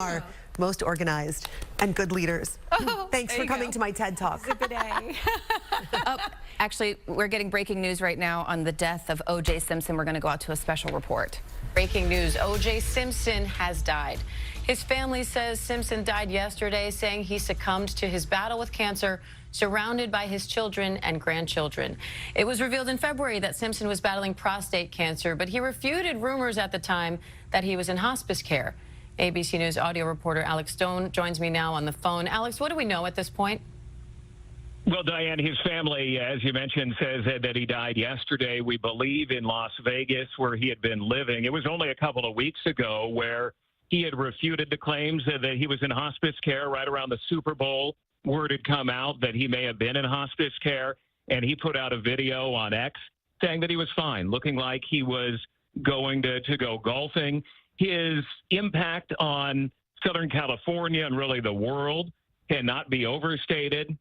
Are most organized and good leaders. Thanks for coming to my TED Talk. Actually, we're getting breaking news right now on the death of OJ Simpson. We're going to go out to a special report. Breaking news, OJ Simpson has died. His family says Simpson died yesterday, saying he succumbed to his battle with cancer, surrounded by his children and grandchildren. It was revealed in February that Simpson was battling prostate cancer, but he refuted rumors at the time that he was in hospice care. ABC News audio reporter Alex Stone joins me now on the phone. Alex, what do we know at this point? Well, Diane, his family, as you mentioned, says that he died yesterday, we believe, in Las Vegas, where he had been living. It was only a couple of weeks ago where he had refuted the claims that he was in hospice care right around the Super Bowl. Word had come out that he may have been in hospice care, and he put out a video on X saying that he was fine, looking like he was going to go golfing. His impact on Southern California and really the world cannot be overstated.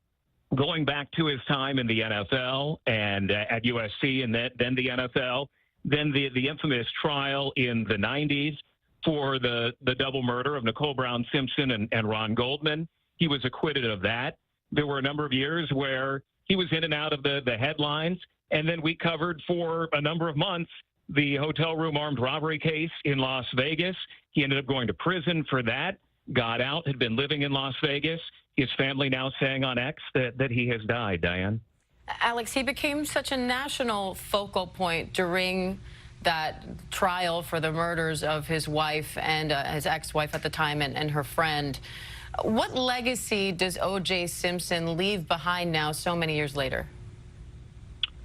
Going back to his time in the NFL and at USC and then the NFL, then the infamous trial in the 90s for the double murder of Nicole Brown Simpson and Ron Goldman. He was acquitted of that. There were a number of years where he was in and out of the headlines, and then we covered for a number of months the hotel room armed robbery case in Las Vegas. He ended up going to prison for that, got out, had been living in Las Vegas. His family now saying on X that he has died, Diane. Alex, he became such a national focal point during that trial for the murders of his wife and his ex-wife at the time and her friend. What legacy does OJ Simpson leave behind now so many years later?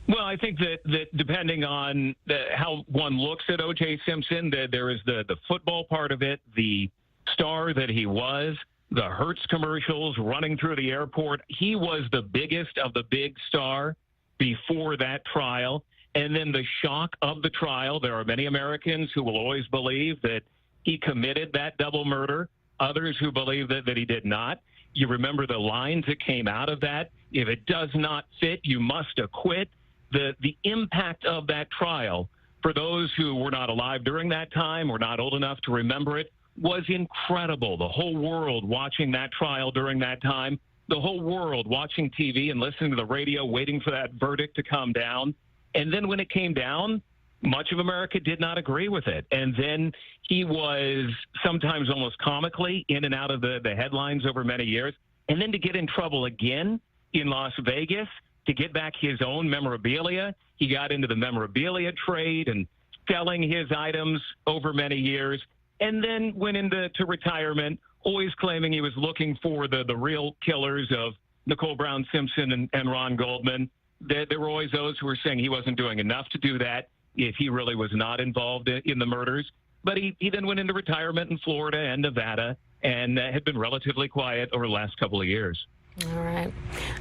Well, I think that depending on how one looks at O.J. Simpson, there is the football part of it, the star that he was, the Hertz commercials running through the airport. He was the biggest of the big star before that trial. And then the shock of the trial. There are many Americans who will always believe that he committed that double murder, others who believe that he did not. You remember the lines that came out of that. If it does not fit, you must acquit. The impact of that trial, for those who were not alive during that time or not old enough to remember it, was incredible. The whole world watching that trial during that time, the whole world watching TV and listening to the radio, waiting for that verdict to come down. And then when it came down, much of America did not agree with it. And then he was sometimes almost comically in and out of the headlines over many years. And then to get in trouble again in Las Vegas, to get back his own memorabilia. He got into the memorabilia trade and selling his items over many years, and then went into retirement, always claiming he was looking for the real killers of Nicole Brown Simpson and Ron Goldman. There were always those who were saying he wasn't doing enough to do that if he really was not involved in the murders. But he then went into retirement in Florida and Nevada and had been relatively quiet over the last couple of years. All right.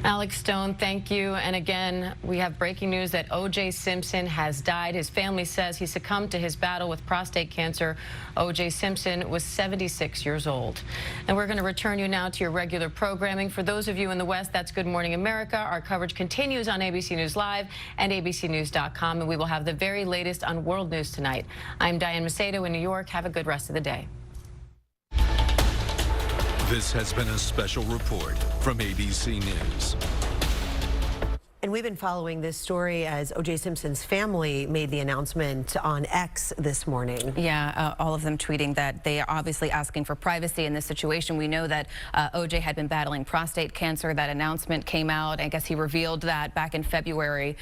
Alex Stone, thank you. And again, we have breaking news that OJ Simpson has died. His family says he succumbed to his battle with prostate cancer. OJ Simpson was 76 years old. And we're going to return you now to your regular programming. For those of you in the West, that's Good Morning America. Our coverage continues on ABC News Live and abcnews.com. And we will have the very latest on world news tonight. I'm Diane Macedo in New York. Have a good rest of the day. This has been a special report from ABC News. And we've been following this story as O.J. Simpson's family made the announcement on X this morning. Yeah, all of them tweeting that they are obviously asking for privacy in this situation. We know that O.J. had been battling prostate cancer. That announcement came out. I guess he revealed that back in February.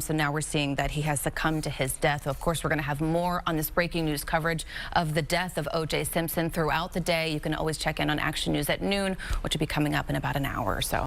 So now we're seeing that he has succumbed to his death. Of course, we're going to have more on this breaking news coverage of the death of O.J. Simpson throughout the day. You can always check in on Action News at noon, which will be coming up in about an hour or so.